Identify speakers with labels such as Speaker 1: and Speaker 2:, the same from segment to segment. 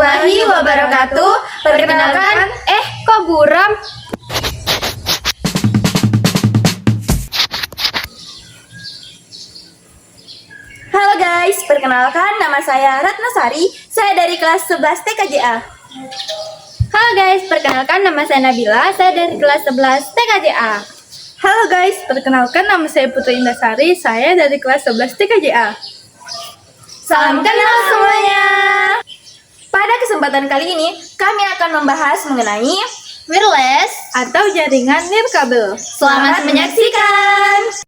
Speaker 1: warahmatullahi wabarakatuh. Perkenalkan, kok buram? Halo guys, perkenalkan nama saya Ratnasari. Saya dari kelas 11 TKJA.
Speaker 2: Halo guys, perkenalkan nama saya Nabila. Saya dari kelas 11 TKJA.
Speaker 3: Halo guys, perkenalkan nama saya Putri Indasari. Saya dari kelas 11 TKJA.
Speaker 1: Salam kenal semuanya. Pada kesempatan kali ini, kami akan membahas mengenai
Speaker 2: Wireless.
Speaker 3: Atau jaringan nirkabel.
Speaker 1: Selamat menyaksikan.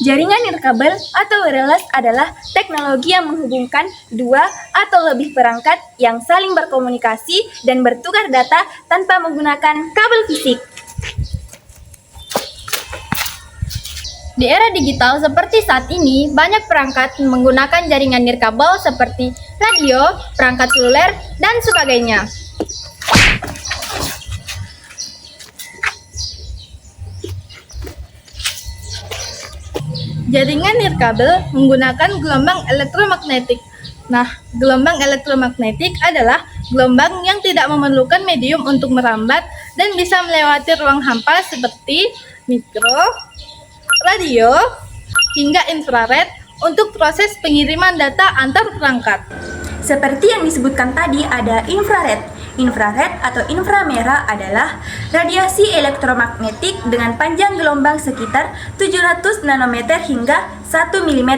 Speaker 1: Jaringan nirkabel atau wireless adalah teknologi yang menghubungkan dua atau lebih perangkat yang saling berkomunikasi dan bertukar data tanpa menggunakan kabel fisik.
Speaker 2: Di era digital seperti saat ini, banyak perangkat menggunakan jaringan nirkabel seperti radio, perangkat seluler, dan sebagainya.
Speaker 3: Jaringan nirkabel menggunakan gelombang elektromagnetik. Nah, gelombang elektromagnetik adalah gelombang yang tidak memerlukan medium untuk merambat dan bisa melewati ruang hampa seperti mikro, radio, hingga infrared untuk proses pengiriman data antar perangkat.
Speaker 1: Seperti yang disebutkan tadi, ada infrared. Infrared atau inframerah adalah radiasi elektromagnetik dengan panjang gelombang sekitar 700 nanometer hingga 1 mm,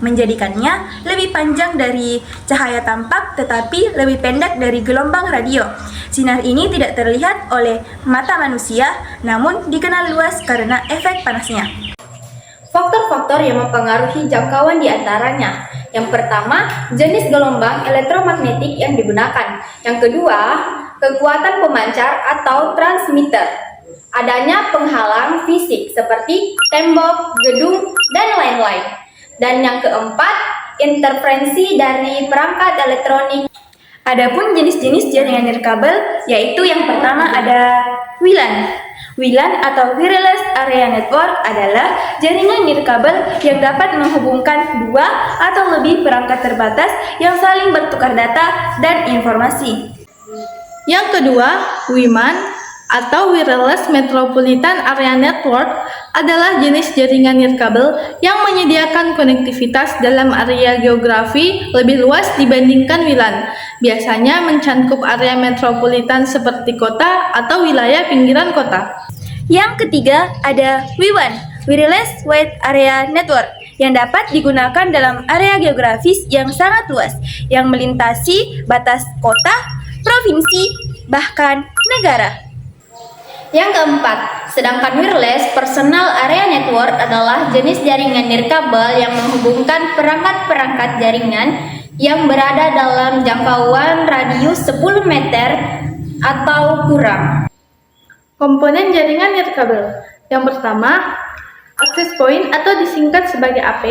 Speaker 1: menjadikannya lebih panjang dari cahaya tampak tetapi lebih pendek dari gelombang radio. Sinar ini tidak terlihat oleh mata manusia, namun dikenal luas karena efek panasnya.
Speaker 2: Faktor-faktor yang mempengaruhi jangkauan diantaranya. Yang pertama, jenis gelombang elektromagnetik yang digunakan. Yang kedua, kekuatan pemancar atau transmitter. Adanya penghalang fisik seperti tembok, gedung, dan lain-lain. Dan yang keempat, interferensi dari perangkat elektronik.
Speaker 1: Adapun jenis-jenis jaringan nirkabel, yaitu yang pertama ada WLAN. WLAN atau Wireless Area Network adalah jaringan nirkabel yang dapat menghubungkan dua atau lebih perangkat terbatas yang saling bertukar data dan informasi.
Speaker 3: Yang kedua, WIMAN atau Wireless Metropolitan Area Network adalah jenis jaringan nirkabel yang menyediakan konektivitas dalam area geografi lebih luas dibandingkan WLAN. Biasanya mencakup area metropolitan seperti kota atau wilayah pinggiran kota.
Speaker 1: Yang ketiga ada WWAN, Wireless Wide Area Network, yang dapat digunakan dalam area geografis yang sangat luas, yang melintasi batas kota, provinsi, bahkan negara.
Speaker 2: Yang keempat, sedangkan Wireless Personal Area Network adalah jenis jaringan nirkabel yang menghubungkan perangkat-perangkat jaringan yang berada dalam jangkauan radius 10 meter atau kurang.
Speaker 3: Komponen jaringan nirkabel. Yang pertama, access point atau disingkat sebagai AP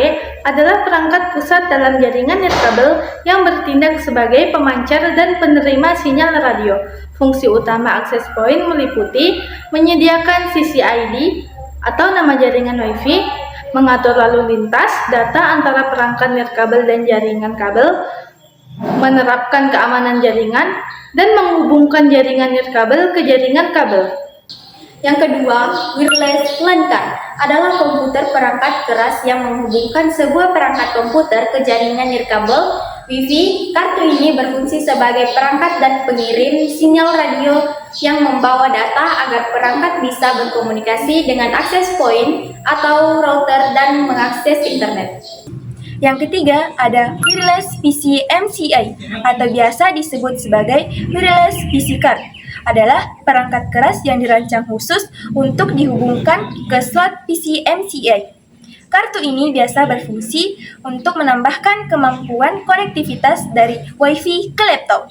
Speaker 3: adalah perangkat pusat dalam jaringan nirkabel yang bertindak sebagai pemancar dan penerima sinyal radio. Fungsi utama access point meliputi menyediakan CCID atau nama jaringan WiFi, mengatur lalu lintas data antara perangkat nirkabel dan jaringan kabel, menerapkan keamanan jaringan, dan menghubungkan jaringan nirkabel ke jaringan kabel.
Speaker 2: Yang kedua, wireless LAN card adalah komputer perangkat keras yang menghubungkan sebuah perangkat komputer ke jaringan nirkabel Wi-Fi. Kartu ini berfungsi sebagai perangkat dan pengirim sinyal radio yang membawa data agar perangkat bisa berkomunikasi dengan access point atau router dan mengakses internet.
Speaker 1: Yang ketiga ada Wireless PC MCI atau biasa disebut sebagai Wireless PC Card. Adalah perangkat keras yang dirancang khusus untuk dihubungkan ke slot PC MCI. Kartu ini biasa berfungsi untuk menambahkan kemampuan konektivitas dari Wi-Fi ke laptop.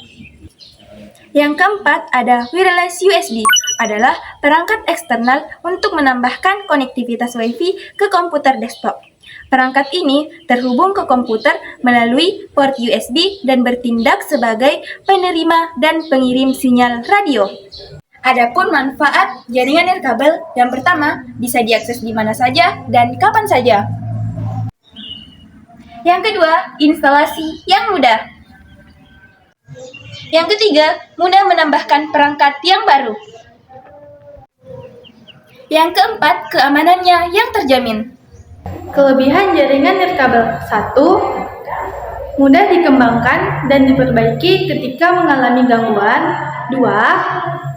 Speaker 1: Yang keempat ada wireless USB adalah perangkat eksternal untuk menambahkan konektivitas Wi-Fi ke komputer desktop. Perangkat ini terhubung ke komputer melalui port USB dan bertindak sebagai penerima dan pengirim sinyal radio. Adapun manfaat jaringan nirkabel yang pertama, bisa diakses di mana saja dan kapan saja. Yang kedua, instalasi yang mudah. Yang ketiga, mudah menambahkan perangkat yang baru. Yang keempat, keamanannya yang terjamin.
Speaker 3: Kelebihan jaringan nirkabel 1. Mudah dikembangkan dan diperbaiki ketika mengalami gangguan. 2.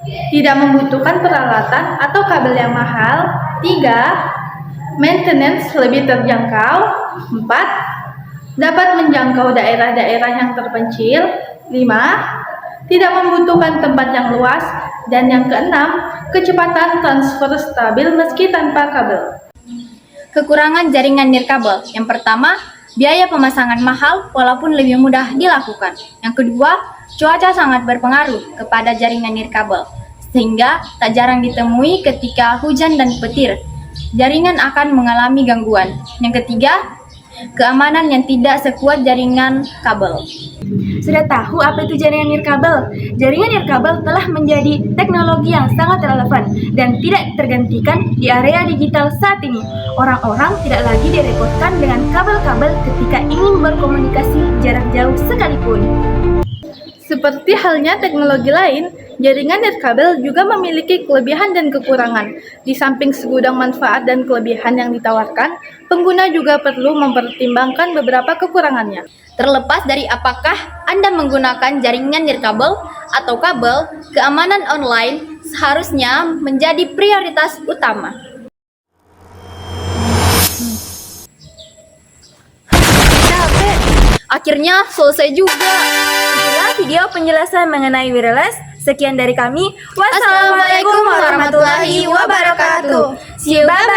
Speaker 3: Tidak membutuhkan peralatan atau kabel yang mahal. 3. Maintenance lebih terjangkau. 4. Dapat menjangkau daerah-daerah yang terpencil. 5. Tidak membutuhkan tempat yang luas. Dan yang keenam, kecepatan transfer stabil meski tanpa kabel.
Speaker 2: Kekurangan jaringan nirkabel. Yang pertama, biaya pemasangan mahal walaupun lebih mudah dilakukan. Yang kedua, cuaca sangat berpengaruh kepada jaringan nirkabel, sehingga tak jarang ditemui ketika hujan dan petir. Jaringan akan mengalami gangguan. Yang ketiga, keamanan yang tidak sekuat jaringan kabel.
Speaker 1: Sudah tahu apa itu jaringan nirkabel? Jaringan nirkabel telah menjadi teknologi yang sangat relevan dan tidak tergantikan di area digital saat ini. Orang-orang tidak lagi direpotkan dengan kabel-kabel ketika ingin berkomunikasi jarak jauh sekalipun.
Speaker 3: Seperti halnya teknologi lain, jaringan nirkabel juga memiliki kelebihan dan kekurangan. Di samping segudang manfaat dan kelebihan yang ditawarkan, pengguna juga perlu mempertimbangkan beberapa kekurangannya.
Speaker 2: Terlepas dari apakah Anda menggunakan jaringan nirkabel atau kabel, keamanan online seharusnya menjadi prioritas utama. Akhirnya selesai juga.
Speaker 1: Itulah video penjelasan mengenai wireless. Sekian dari kami.
Speaker 2: Wassalamualaikum warahmatullahi wabarakatuh.
Speaker 1: See you, bye.